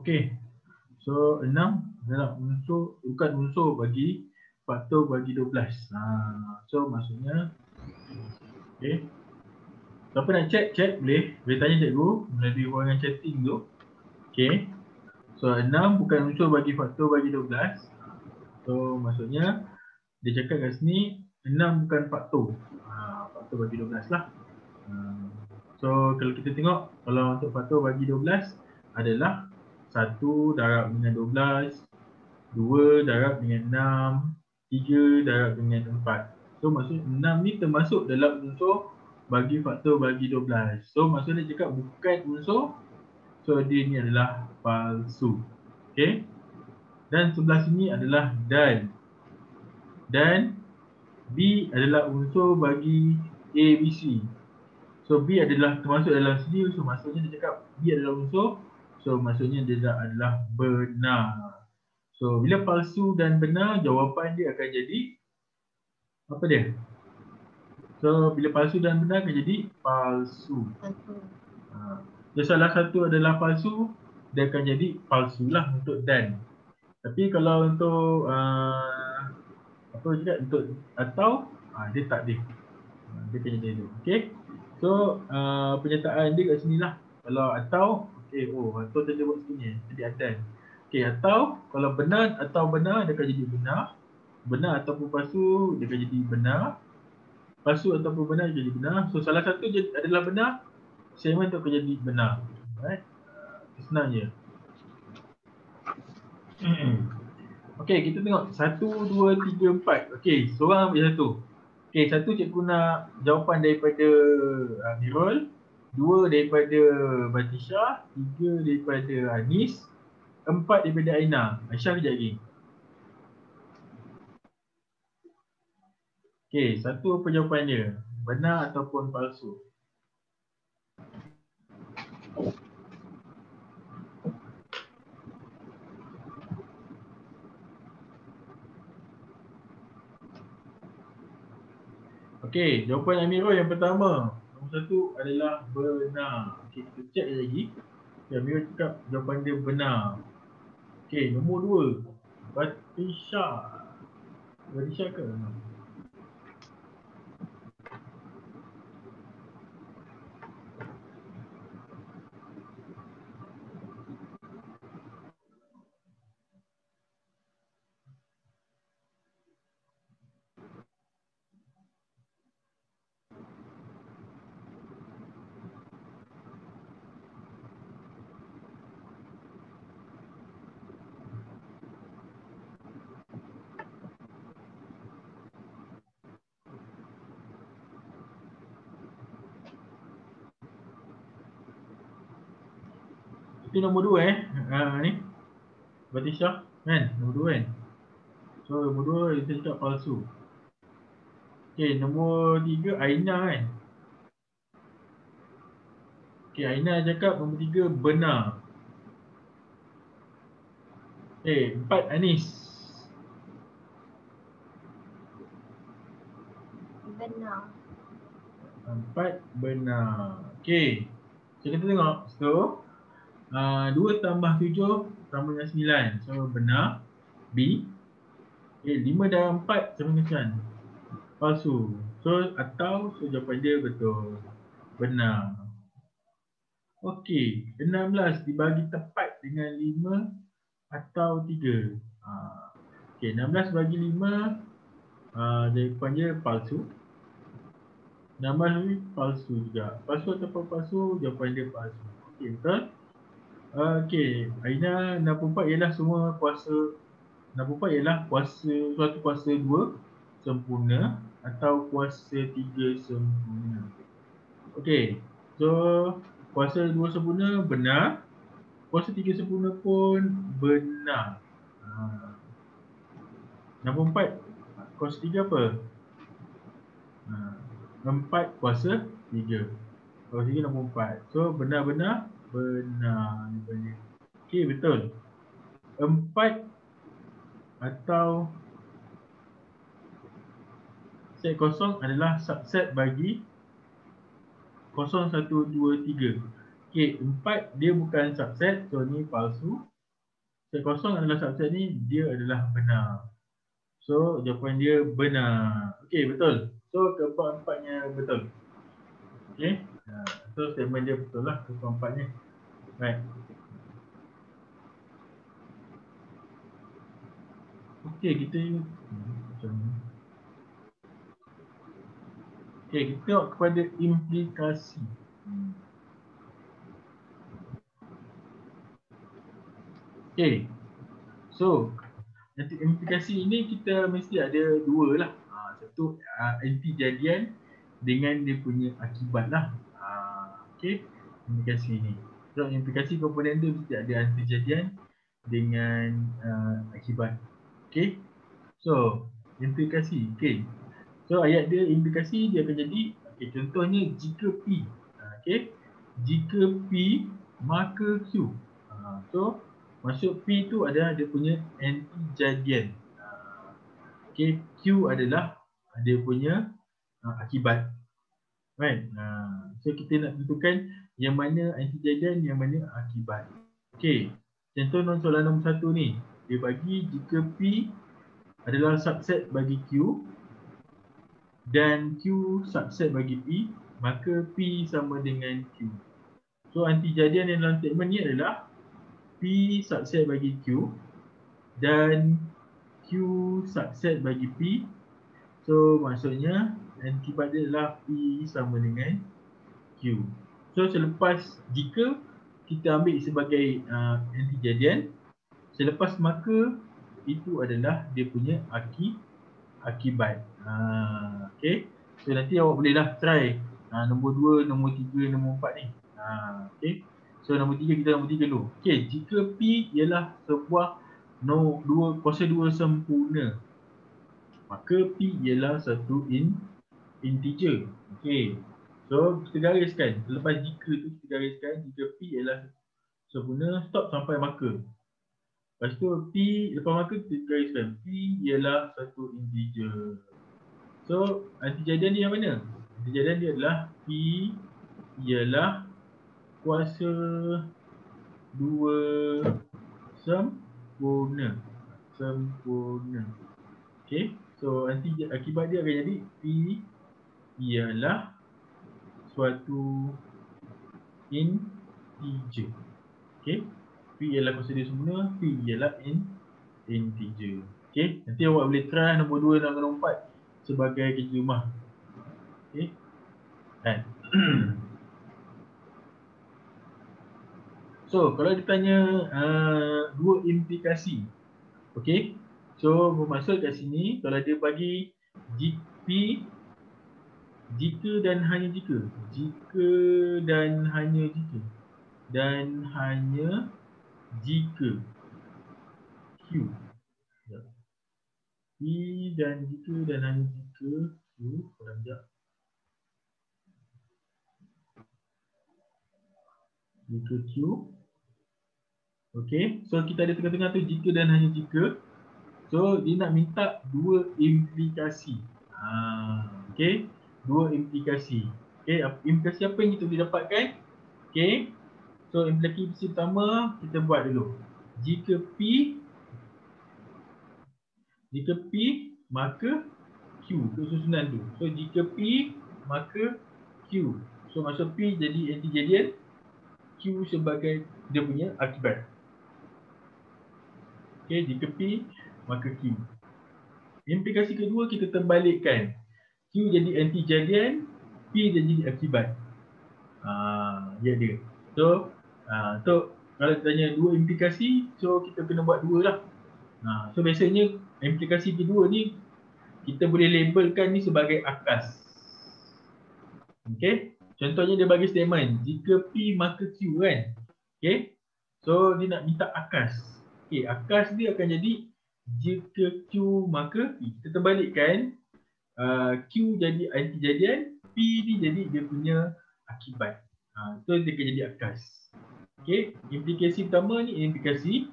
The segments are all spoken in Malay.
Okey. So 6 adalah unsur, bukan unsur bagi faktor bagi 12. So maksudnya okey. Siapa nak check boleh tanya cikgu melalui ruangan chatting tu. Okey. So 6 bukan unsur bagi faktor bagi 12. So maksudnya dia cakap kat sini 6 bukan faktor. Faktor bagi 12 lah. So kalau kita tengok, kalau untuk faktor bagi 12 adalah 1 darab dengan 12, 2 darab dengan 6, 3 darab dengan 4. So maksudnya 6 ni termasuk dalam unsur bagi faktor bagi 12. So maksudnya dia cakap bukan unsur. So dia ni adalah palsu. Okay. Dan sebelah sini adalah dan. Dan B adalah unsur bagi A, B, C. So B adalah termasuk dalam sini. So maksudnya dia cakap B adalah unsur. So maksudnya dia adalah benar. So bila palsu dan benar, jawapan dia akan jadi apa dia? So bila palsu dan benar akan jadi palsu. Jadi salah satu adalah palsu, dia akan jadi palsu lah untuk dan. Tapi kalau untuk apa juga untuk atau dia tak ada. Dia kena jadi dulu. Okey. So penyertaan dia kat sini lah. Kalau atau okey, atau dia buat sini jadi adan. Okey, atau kalau benar atau benar dia akan jadi benar. Benar ataupun palsu dia akan jadi benar. Palsu ataupun benar dia jadi benar. So salah satu adalah benar, segmen tu akan jadi benar. Alright. Senang je. Okey, kita tengok 1, 2, 3, 4. Okey, seorang ambil satu. Okey, satu cikgu nak jawapan daripada Amirul, 2 daripada Batisha, 3 daripada Anis, 4 daripada Aina. Aisyah kejap lagi. Okey, satu apa jawapan dia? Benar ataupun palsu? Okey, jawapan Amirul yang pertama. Nombor 1 adalah benar. Okey, kita check lagi. Okay, Amirul cakap jawapan dia benar. Okey, nombor 2. Batisha. Batisha ke? Itu nombor 2 ni. Batisha kan? Nombor 2 kan? So nombor 2 kita cakap palsu. Okey, nombor 3 Aina kan? Okey, Aina cakap nombor 3 benar. Okey, 4 Anis. Benar. 4 benar. Okey. So kita tengok. So 2 tambah 7 sama dengan 9. So benar. B. Okey, 5 dan 4 sama dengan 9. Palsu. So atau jawapan dia betul. Benar. Okey, 16 dibagi tepat dengan 5 atau 3. Okey, 16 bagi 5 jawapan dia palsu. 16 ni palsu juga. Palsu ataupun palsu, jawapan dia palsu. Okey, betul? Okey, Aina 64 ialah semua kuasa. 64 ialah suatu kuasa 2 sempurna atau kuasa 3 sempurna. Okey, so kuasa 2 sempurna benar. Kuasa 3 sempurna pun benar. 64 kuasa 3 apa? 4 kuasa 3. Kuasa 3 64. So benar-benar benar. Okey, betul. 4 atau set kosong adalah subset bagi 0, 1, 2, 3. Okey, 4 dia bukan subset. So ni palsu. Set kosong adalah subset ni, dia adalah benar. So jawapan dia benar. Okey, betul. So keempat-empatnya betul. Okey. So statement dia betul lah keempat-empatnya. Right. Okey, kita macam ni. Okey, kita tengok kepada implikasi. Okey. So nanti implikasi ini kita mesti ada dua lah. Satu anti jadian dengan dia punya akibat lah. Okey, implikasi ni. So implikasi komponen dia mesti ada anti jadian dengan akibat. Okey. So implikasi. Okey. So ayat dia implikasi dia akan jadi contohnya jika P. Okey. Jika P maka Q. So maksud P tu adalah dia punya anti jadian. Okey, Q adalah dia punya akibat. Right. So kita nak tentukan yang mana anti jadian, yang mana akibat. Okey. Contoh soalan nombor 1 ni. Dia bagi jika P adalah subset bagi Q dan Q subset bagi P, maka P sama dengan Q. So anti jadian yang dalam statement ni adalah P subset bagi Q dan Q subset bagi P. So maksudnya akibat dia adalah P sama dengan Q. So selepas jika kita ambil sebagai anti jadian, selepas maka itu adalah dia punya akibat. Okay. So nanti awak bolehlah try nombor 2, nombor 3, nombor 4 ni. Okay. So nombor 3 kita nombor 3 dulu. Okay. Jika P ialah sebuah kuasa 2 sempurna, maka P ialah satu integer. Okay. So kita gariskan. Selepas jika tu kita gariskan jika P ialah sempurna, stop sampai maka. Lepas tu P, lepas maka kita gariskan P ialah satu integer. So anti jadian dia yang mana? Anti jadian dia adalah P ialah kuasa 2 sempurna. Okay. So akibat dia akan jadi P ialah suatu integer. Okay. P ialah kuasa 2 sempurna, P ialah integer. Okay. Nanti awak boleh try nombor 2 dan nombor 4 sebagai kerja rumah. Okay. Kan? So kalau ditanya dua implikasi. Okay. So bermaksud kat sini kalau dia bagi P jika dan hanya jika. Jika dan hanya jika. Dan hanya jika Q. P dan jika dan hanya jika Q. Korang sekejap. Jika Q. Okay. So kita ada tengah-tengah tu jika dan hanya jika. So dia nak minta dua implikasi. Okay. Dua implikasi. Okay. Implikasi apa yang kita boleh dapatkan? Okay. So implikasi pertama kita buat dulu. Jika P maka Q. Itu susunan tu. So jika P maka Q. So maksud P jadi anti jadian, Q sebagai dia punya akibat. Okay, jika P maka Q. Implikasi kedua kita terbalikkan. Q jadi anti jadian, P jadi akibat. Dia. So kalau tanya dua implikasi, so kita kena buat dua lah. So biasanya implikasi kedua ni kita boleh labelkan ni sebagai akas. Okay. Contohnya dia bagi statement jika P maka Q kan. Okay. So dia nak minta akas. Okay. Akas dia akan jadi jika Q maka P. Kita terbalikkan. Q jadi anti jadian, P ni jadi dia punya akibat. So dia akan jadi akas. Okay. Implikasi pertama ni implikasi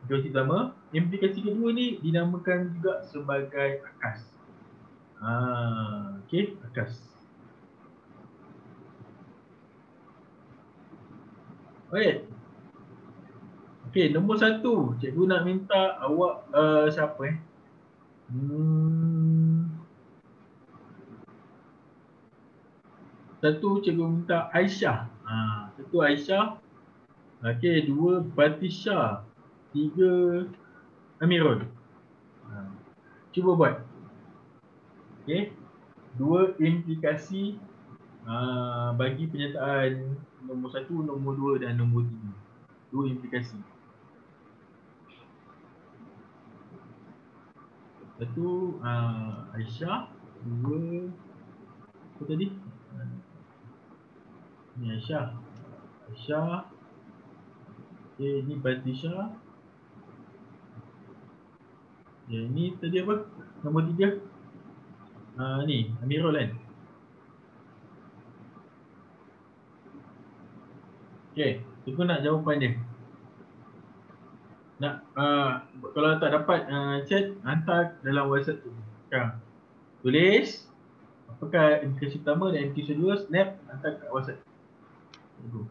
pertama. Implikasi kedua ni dinamakan juga sebagai akas. Okay. Akas. Alright. Okey, nombor 1. Cikgu nak minta awak siapa Satu cikgu minta Aisyah. Satu Aisyah. Okey, 2 Batisha. 3 Amirul. Cuba buat. Okey. 2 implikasi bagi penyertaan nombor 1, nombor 2 dan nombor 3. 2 implikasi. Satu Aisyah, 2 apa tadi? Ni Aisyah. Aisyah. Okey, ni Batisha. Ya, ni tadi apa? Nombor 3. Ni Amirul kan? Okey, cikgu nak jawapan dia. Nak kalau tak dapat chat, hantar dalam WhatsApp tu. Sekarang. Tulis apakah implikasi pertama dan implikasi kedua, snap, hantar kat WhatsApp. Cikgu.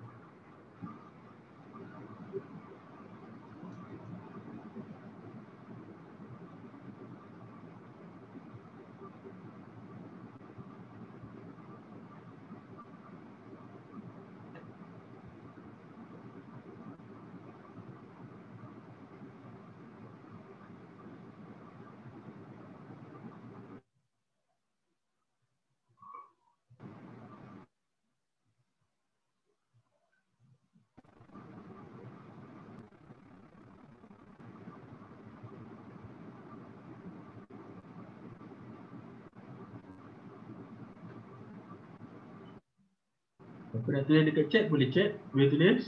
Siapa nak tulis dekat chat, boleh chat, boleh tulis.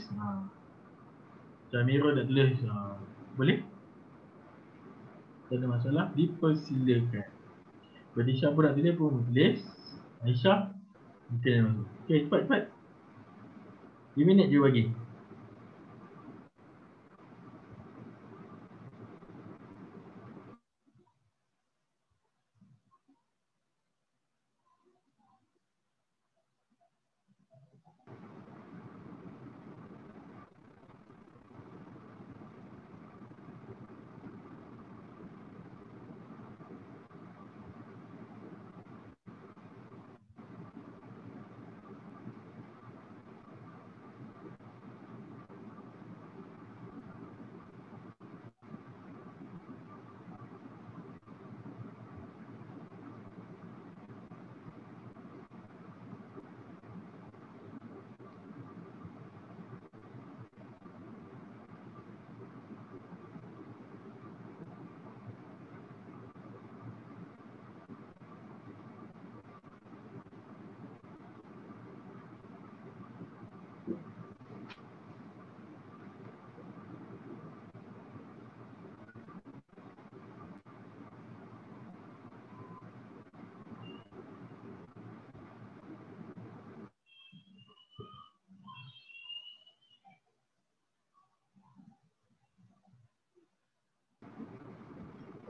Jamiro nak tulis. Boleh? Tak ada masalah, dipersilakan. Badisha pun nak tulis pun tulis. Aisyah, mungkin nak masuk. Okey, cepat. 5 minit je bagi.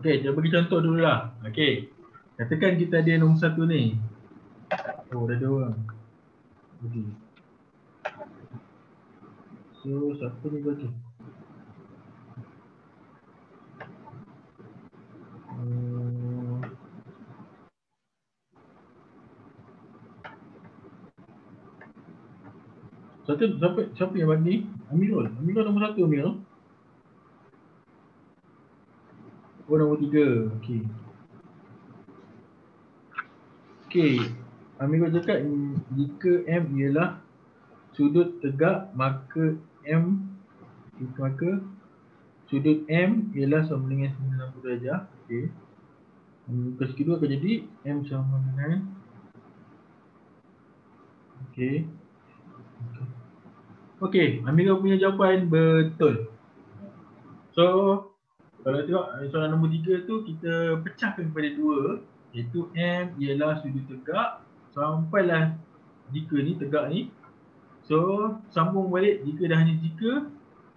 Okey, kita bagi contoh dululah. Okey. Katakan kita ada nombor 1 ni. Oh, dah ada orang. Okey. So, siapa ni baca? Siapa yang bagi? Amirul. Amirul nombor 1 Amirul. Oh, nombor 3. Okey. Okey. Amirul cakap jika M ialah sudut tegak, maka sudut M ialah sama dengan 90 darjah. Okey. Kes kedua akan jadi M sama dengan Okey, Amirul punya jawapan betul. So, kalau tengok soalan nombor 3 tu kita pecahkan kepada 2, iaitu M ialah sudut tegak sampailah jika ni tegak ni. So, sambung balik jika dah hanya jika,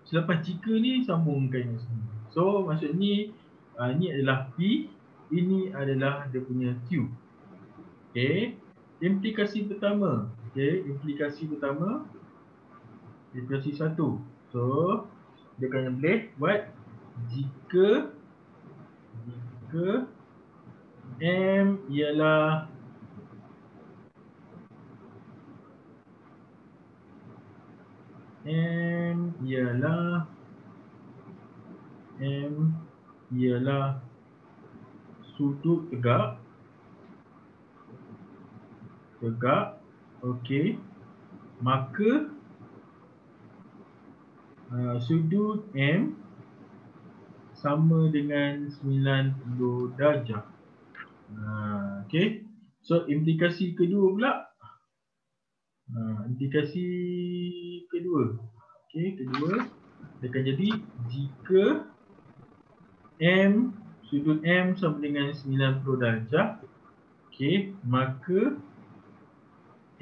selepas jika ni sambungkan semua. So, maksud ni ni adalah P, ini adalah dia punya Q. Okey, implikasi pertama. Okey, implikasi 1. So, dia akan boleh buat jika M ialah sudut tegak, okey, maka sudut M sama dengan 90 darjah. Okey. So implikasi kedua pula. Implikasi kedua. Okey, kedua dia akan jadi jika sudut M sama dengan 90 darjah, okey, maka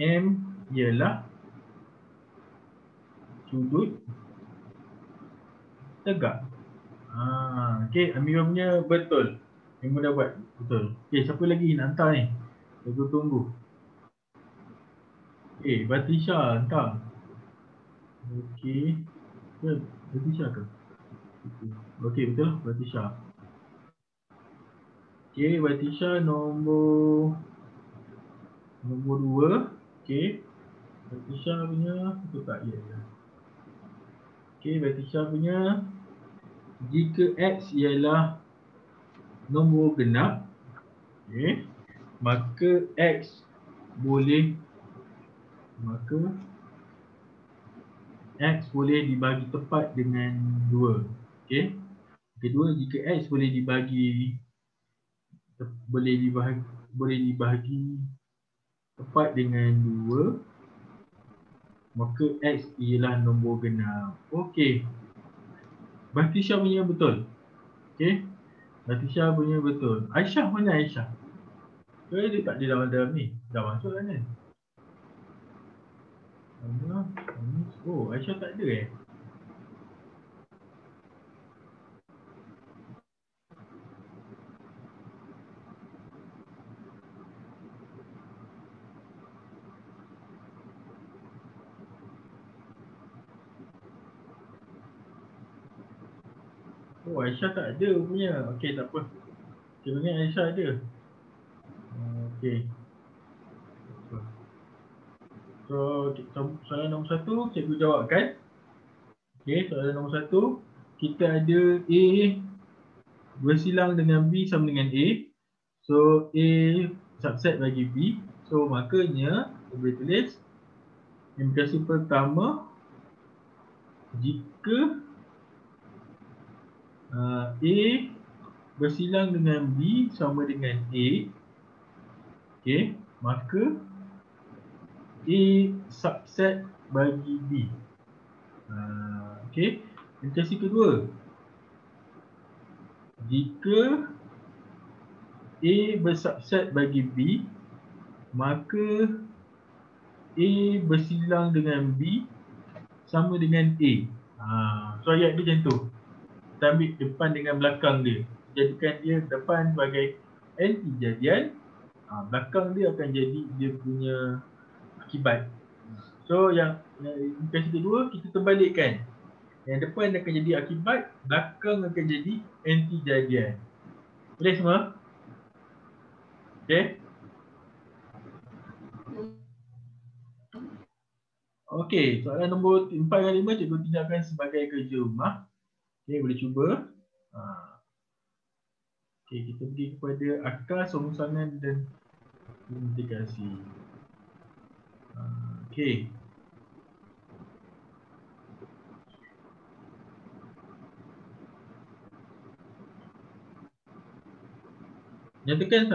M ialah sudut tegak. Okey, Amirah punya betul. Yang mudah buat betul. Okey, siapa lagi nak hantar ni? Saya tunggu. Batisha hantar. Okey. Batisha ke? Okey, betul Batisha. Okey, Batisha nombor 2. Okey. Batisha punya betul tak? Ya. Okey, Batisha punya jika X ialah nombor genap, okey, maka X boleh dibagi tepat dengan 2. Okey. Kedua, jika X boleh dibagi tepat dengan 2, maka X ialah nombor genap. Okey. Batisha punya betul. Okey. Batisha punya betul. Aisyah mana Aisyah? Dia tak ada dalam ni. Dah masuk kan ni? Oh, Aisyah tak ada Oh, Aisyah tak ada punya. Okey, tak apa. Kira-kira Aisyah ada. Okey. So, soalan nombor 1 cikgu jawabkan. Okey, soalan nombor 1 kita ada A bersilang dengan B sama dengan A. So, A subset bagi B. So, makanya kita boleh tulis implikasi pertama, jika A bersilang dengan B sama dengan A, okey, maka A subset bagi B. Okey, implikasi kedua, jika A bersubset bagi B, maka A bersilang dengan B sama dengan A. So ayat dia macam tu. Kita ambil depan dengan belakang dia. Jadikan dia depan sebagai anti jadian, belakang dia akan jadi dia punya akibat. So yang implikasi kedua kita terbalikkan. Yang depan akan jadi akibat, belakang akan jadi anti jadian. Boleh semua? Okey. Okey, soalan nombor 4 dan 5 cikgu tinggalkan sebagai kerja rumah. Okey, boleh cuba. Okey, kita pergi kepada akar, rongsangan dan implikasi. Okey. Nyatakan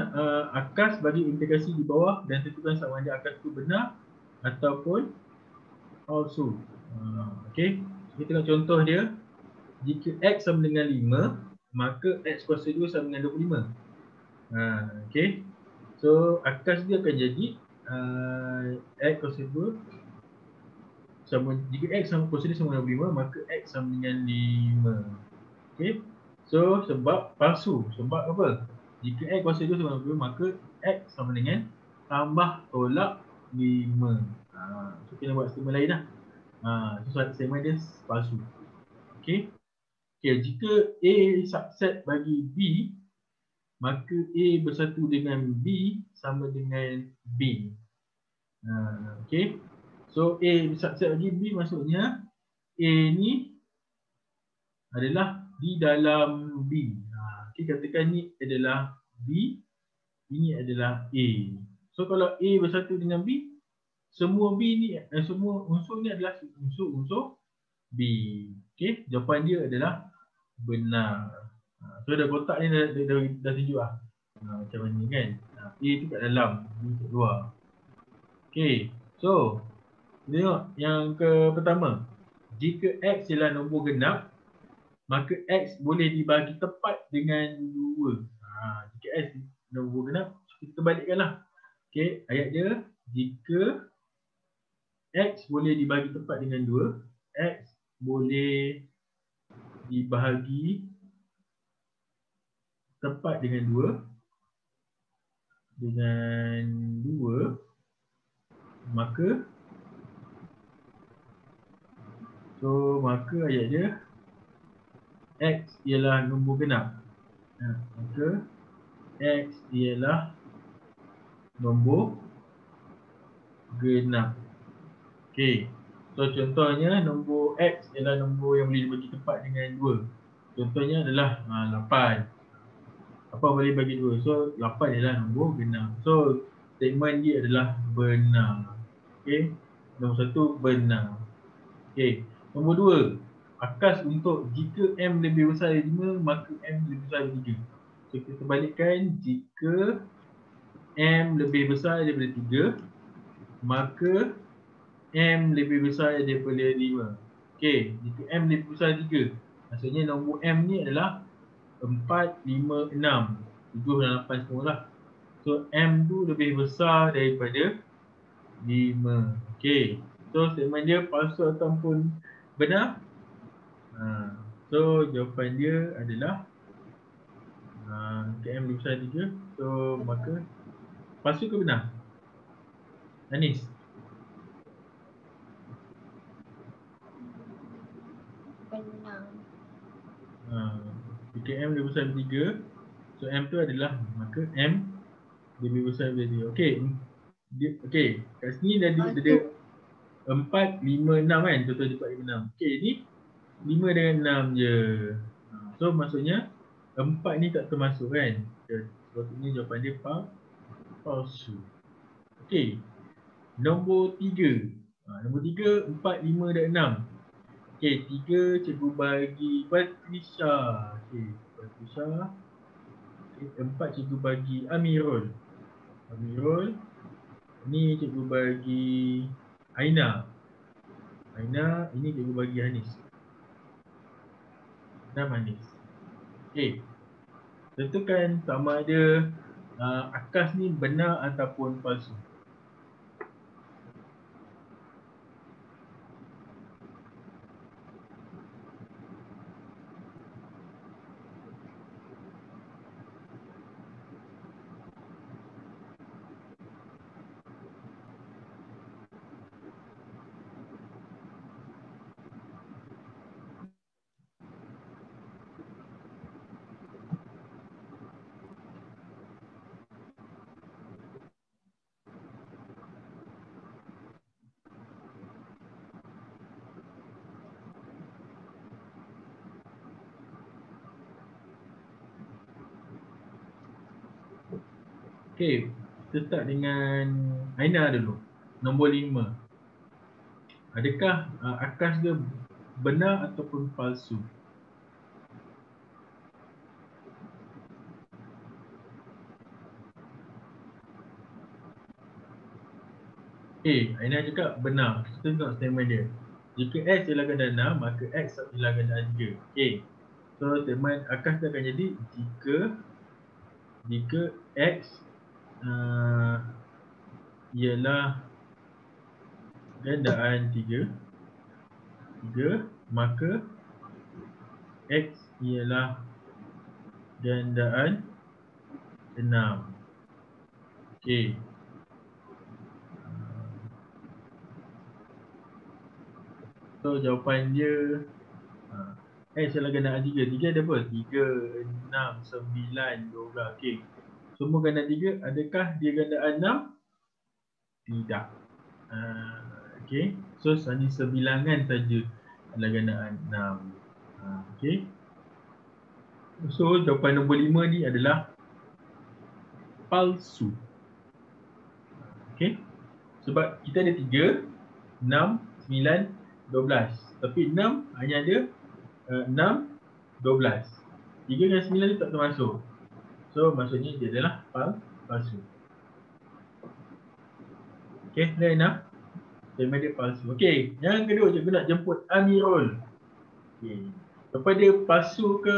akar bagi implikasi di bawah dan tentukan sama ada akar itu benar ataupun palsu. Okey, kita tengok contoh dia. Jika X sama dengan 5, maka X kuasa 2 sama dengan 25. Okey. So, akar dia akan jadi X kuasa 2 sama, jika X sama kuasa 2 sama dengan 25, maka X sama dengan 5. Okey. So, sebab palsu. Sebab apa? Jika X kuasa 2 sama dengan 25, maka X sama dengan tambah tolak 5. So, kita buat statement lain lah. So, statement dia palsu. Okey. Okey, jika A subset bagi B, maka A bersatu dengan B sama dengan B. Okey. So A subset bagi B maksudnya A ni adalah di dalam B. Okey, katakan ni adalah B, ini adalah A. So kalau A bersatu dengan B, semua B ni semua unsur ni adalah unsur-unsur B. Okey, jawapan dia adalah benar. So dah kotak ni dah tunjuk lah. Macam mana kan. A tu kat dalam, B kat luar. Okey, so kita tengok yang ke pertama. Jika X ialah nombor genap, maka X boleh dibagi tepat dengan 2. Jika X nombor genap, kita balikkanlah. Okey, ayat dia, jika X boleh dibagi tepat dengan 2, X boleh dibahagi tepat dengan 2, maka ayat dia X ialah nombor genap. Maka X ialah nombor genap. Okey. So contohnya nombor X ialah nombor yang boleh dibagi tepat dengan 2. Contohnya adalah 8. Apa boleh bagi 2? So 8 ialah nombor genap. So statement dia adalah benar. Okey. Nombor 1 benar. Okey. Nombor 2. Akas untuk jika M lebih besar dari 5, maka M lebih besar dari 3. So kita balikkan, jika M lebih besar daripada 3, maka M lebih besar daripada 5. Okey, jika M lebih besar dari 3, maksudnya nombor M ni adalah 4, 5, 6. 7 dan 8 semualah. So M tu lebih besar daripada 5. Okey. So statement dia palsu ataupun benar? So jawapan dia adalah KM lebih besar 3. So maka palsu ke benar? Anis? Benar. Jika M lebih besar 3, so M tu adalah, maka M lebih besar dari 3. Okey. Okey, kat sini dah ada 4, 5, 6 kan? Contoh 4, 5, 6. Okey, ni 5 dengan 6 je. So maksudnya 4 ni tak termasuk kan? Sepatutnya jawapan dia palsu. Okey. Nombor 3. Nombor 3, 4, 5 dan 6. Okey, 3 cikgu bagi Patrisha. Okey, Patrisha. Okey, 4 cikgu bagi Amirul. Ni cikgu bagi Aina. Ini cikgu bagi Hanis. 6 Hanis. Okey. Tentukan sama ada akas ni benar ataupun palsu. Okey, kita start dengan Aina dulu. Nombor 5. Adakah akas dia benar ataupun palsu? Okey, Aina cakap benar. Kita tengok statement dia. Jika X ialah ganda 6, maka X ialah ganda 3. Okey. So statement akas dia akan jadi jika X ialah gandaan 3, maka X ialah gandaan 6. Okey. So jawapan dia X adalah gandaan 3. 3 ada apa? 3, 6, 9, 12. Okey. Semua gandaan 3. Adakah dia gandaan 6? Tidak. Okey. So, hanya sebilangan saja adalah gandaan 6. Okey. So, jawapan nombor 5 ni adalah palsu. Okey. Sebab kita ada 3, 6, 9, 12. Tapi 6 hanya ada 6, 12. 3 dan 9 ni tak termasuk. So, maksudnya dia adalah palsu. Okey, dah enough. Statement dia palsu. Okey, yang kedua cikgu nak jemput Amirul. Okey. Apa dia palsu ke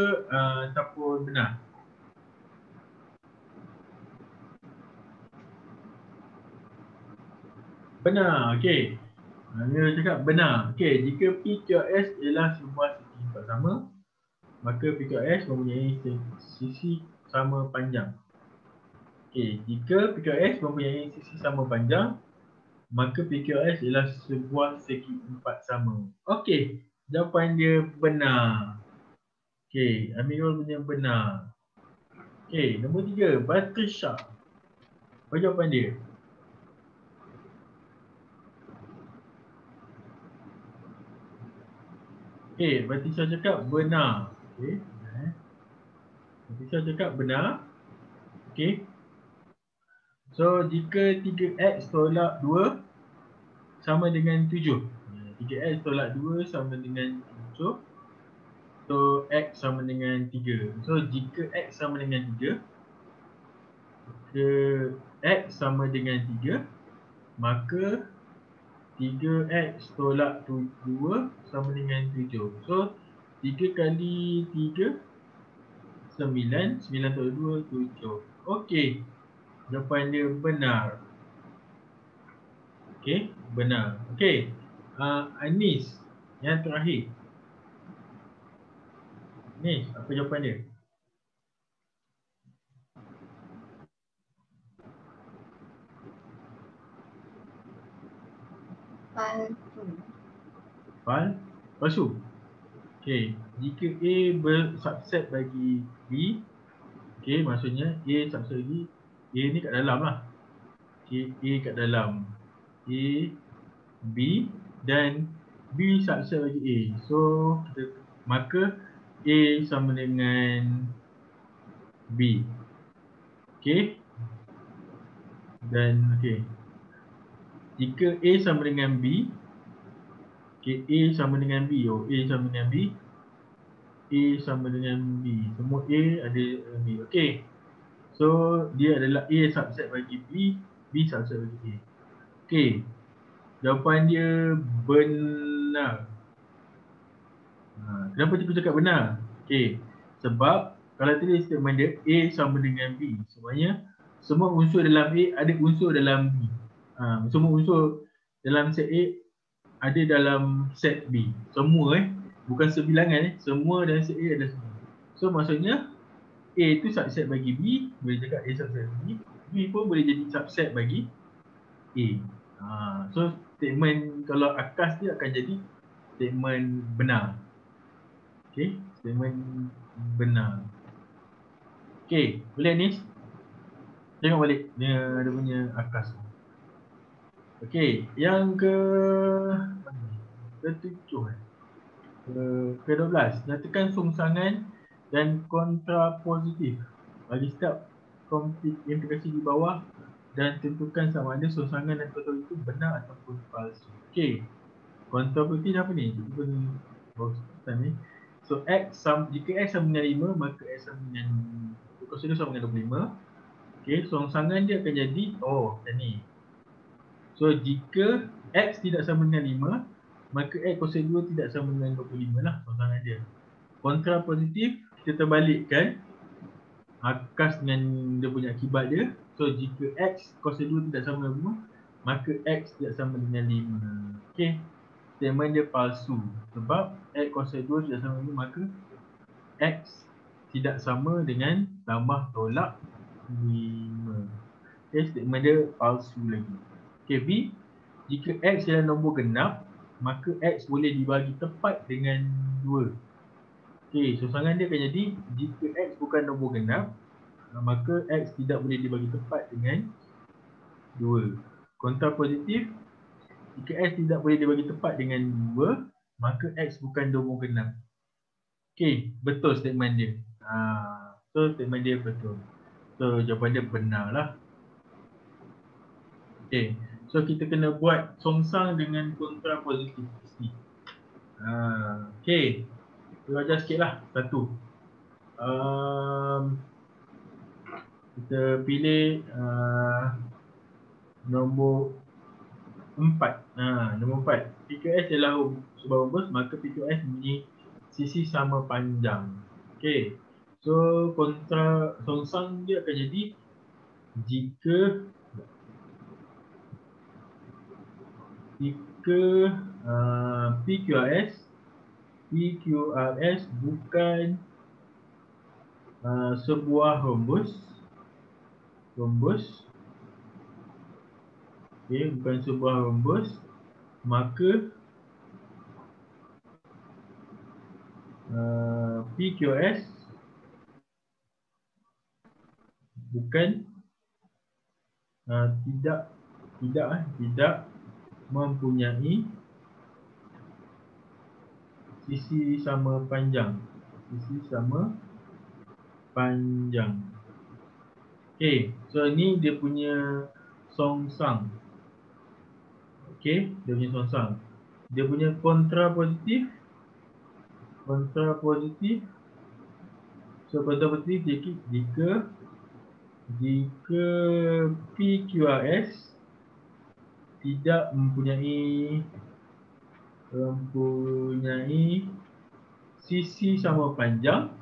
ataupun benar? Benar. Okey. Amirul cakap benar. Okey, jika PQRS ialah sebuah sisi empat sama, maka PQRS mempunyai sisi sama panjang. Okey, jika PQRS mempunyai sisi sama panjang, maka PQRS ialah sebuah segi empat sama. Okey, jawapan dia benar. Okey, Amirul punya benar. Okey, nombor 3, Batrisha. Apa jawapan dia? Okey, Batrisha cakap benar. Okey, Batrisha cakap benar. Okey. So, jika 3x tolak 2 sama dengan 7. 3x tolak 2 sama dengan 7. So, x sama dengan 3. So, jika x sama dengan 3, x sama dengan 3, maka 3x tolak 2 sama dengan 7. So, 3 kali 3, 9. 9 tolak 2, 7. Okey. Jawapan dia benar. Okey, benar. Okey. Anis, yang terakhir. Anis, apa jawapan dia? Palsu. Okey, jika A bersubset bagi B, okey, maksudnya A subset bagi A ni kat dalam lah. Okey, A kat dalam. A, B dan B subset bagi A. So, maka A sama dengan B. Okey. Dan okey. Jika A sama dengan B, okey, A sama dengan B. A sama dengan B. A sama dengan B. Semua A ada B. Okey. So, dia adalah A subset bagi B, B subset bagi A. Okey. Jawapan dia benar. Kenapa cikgu cakap benar? Okey. Sebab kalau tulis statement dia A sama dengan B, sebenarnya semua unsur dalam A ada unsur dalam B. Semua unsur dalam set A ada dalam set B. Semua bukan sebilangan semua dalam set A ada semua. So maksudnya A itu subset bagi B, boleh cakap A subset bagi B. B pun boleh jadi subset bagi A. So statement kalau akas dia akan jadi statement benar. Okey, statement benar. Okey, boleh Anis? Tengok balik dia punya akas. Okey, yang ke-7 ke-12, nyatakan songsangan dan kontrapositif bagi setiap konflik integrasi di bawah dan tentukan sama ada songsangan dan kontrapositif benar ataupun palsu. Okey, kontrapositif apa ni? Kita pun ni. So jika x sama dengan 5, maka x sama dengan kuasa dia sama dengan 25. Okey, songsangan dia akan jadi macam ni. So jika x tidak sama dengan 5, maka x kuasa 2 tidak sama dengan 25 lah songsangan dia. Kontrapositif kita terbalikkan akas dengan dia punya akibat dia. So jika x kuasa 2 tidak sama dengan 5, maka x tidak sama dengan 5. Okey. Statement dia palsu sebab x kuasa 2 tidak sama dengan 5, maka x tidak sama dengan tambah tolak 5. Okey, statement dia palsu lagi. Okey, B, jika x adalah nombor genap, maka x boleh dibagi tepat dengan 2. Okey, sosangan dia akan jadi jika X bukan nombor genap, maka X tidak boleh dibagi tepat dengan 2. Kontrapositif, jika X tidak boleh dibagi tepat dengan 2, maka X bukan nombor genap. Okey, betul statement dia. So statement dia betul. So jawapan dia benar lah. Okey, so kita kena buat songsang dengan kontrapositif ni. Okey, kita ajar sikit lah satu. Kita pilih nombor 4. Nombor 4. PQS ialah sebuah rumus, maka PQS mempunyai sisi sama panjang. Okey. So kontra songsang dia akan jadi jika PQRS bukan sebuah rumus. Okey, bukan sebuah rumus, maka PQS bukan tidak mempunyai sisi sama panjang. Okey, so ni dia punya songsang. Okey, dia punya songsang. Dia punya kontrapositif. So kontrapositif jika PQRS tidak mempunyai sisi sama panjang,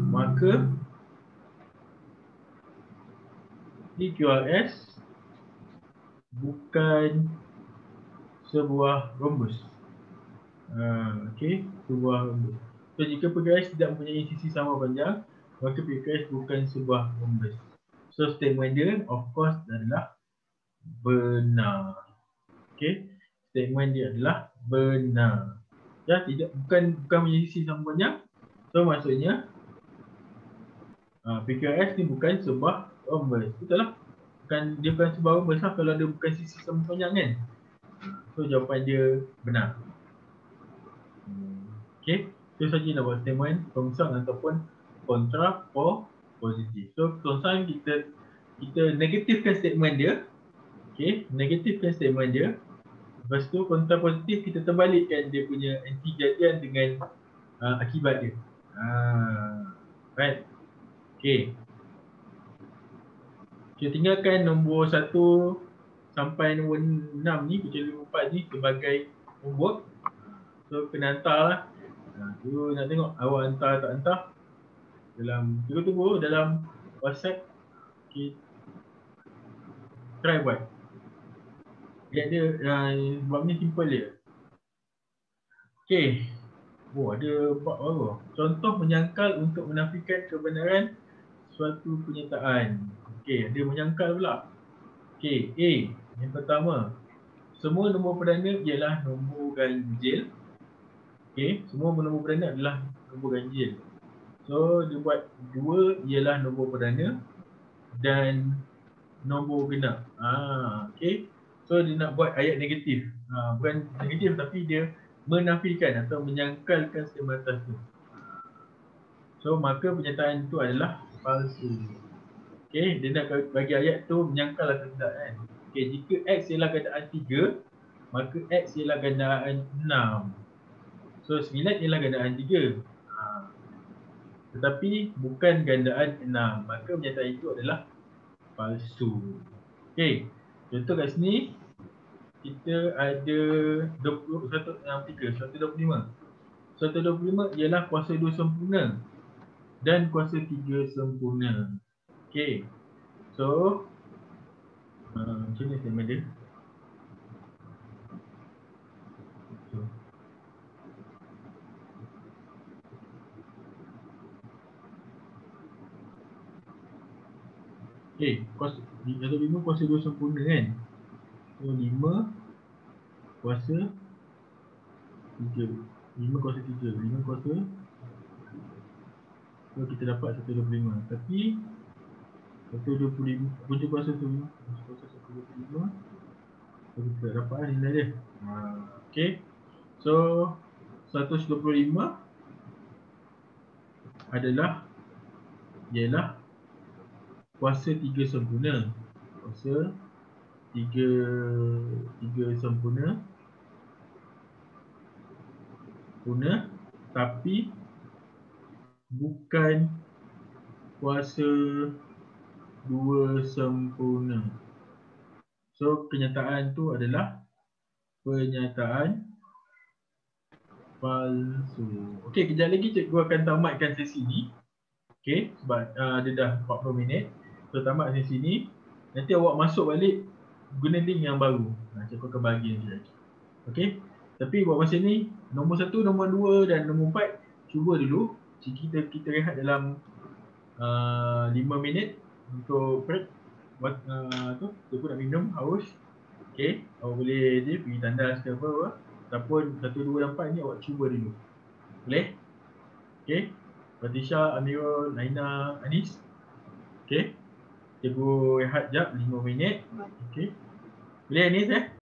maka PQRS bukan sebuah rhombus. Okey, sebuah rhombus. So jika PQRS tidak mempunyai sisi sama panjang, maka PQRS bukan sebuah rhombus. So statement dia of course adalah benar. Okey, statement dia adalah benar. Ya, bukan mempunyai sisi sama panjang. So maksudnya PQRS ni bukan sebuah rhombus. Betul lah. Dia bukan sebuah rhombus lah kalau dia bukan sisi sama panjang kan. So jawapan dia benar. Okey, itu saja nak buat statement songsang ataupun kontrapositif. So songsang kita negatifkan statement dia. Okey, negatifkan statement dia. Lepas tu kontrapositif kita terbalikkan dia punya anti kejadian dengan akibat dia. Right. Okey. Kita tinggalkan nombor 1 sampai nombor 6 ni, kecuali nombor 4 ni sebagai homework. So kena hantar lah. Tu nak tengok awak hantar tak hantar. Tunggu dalam WhatsApp. Okay. Try buat. Lihat dia, buat ni simple dia. Okay. Ada bab baru. Contoh menyangkal untuk menafikan kebenaran suatu pernyataan. Okay, ada menyangkal pula. Okay, A. Yang pertama, semua nombor perdana ialah nombor ganjil. Okay, semua nombor perdana adalah nombor ganjil. So, dia buat 2 ialah nombor perdana dan nombor genap. Okay. So, dia nak buat ayat negatif. Bukan negatif tapi dia menafikan atau menyangkalkan statement atas tu. So, maka pernyataan itu adalah palsu. Okay, dia nak bagi ayat tu menyangkal atau tidak kan. Okay, jika X ialah gandaan 3, maka X ialah gandaan 6. So, 9 ialah gandaan 3. Tetapi bukan gandaan 6. Maka pernyataan itu adalah palsu. Okay, contoh kat sini kita ada 125. 125 ialah kuasa 2 sempurna dan kuasa 3 sempurna. Okay, so macam ni statement dia. Kuasa 5 kuasa 2 sempurna kan. So 5 kuasa 3. 5 kuasa 3. 5 kuasa. So kita dapat 125. Tapi 125 punca kuasa tu, punca kuasa 125. So kita dapat nilai dia. Okay. So 125 adalah ialah kuasa 3 sempurna. Kuasa 3 sempurna. Tapi bukan kuasa 2 sempurna. So kenyataan tu adalah penyataan palsu. Okey, kejap lagi cikgu akan tamatkan sesi ni. Okey, sebab dia dah 40 minit. So tamat sesi ni. Nanti awak masuk balik guna link yang baru. Cikgu akan bagi nanti lagi. Okey. Tapi buat masa ni nombor 1, nombor 2 dan nombor 4 cuba dulu. Kita rehat dalam 5 minit untuk break. Buat tu pun nak minum, haus. Okey, awak boleh je pergi tandas ke apa. Ataupun 1, 2 dan 4 ni awak cuba dulu. Boleh? Okey. Fatisha, Amirul, Naina, Anis. Okey. Cikgu rehat jap 5 minit. Okey. Boleh Anis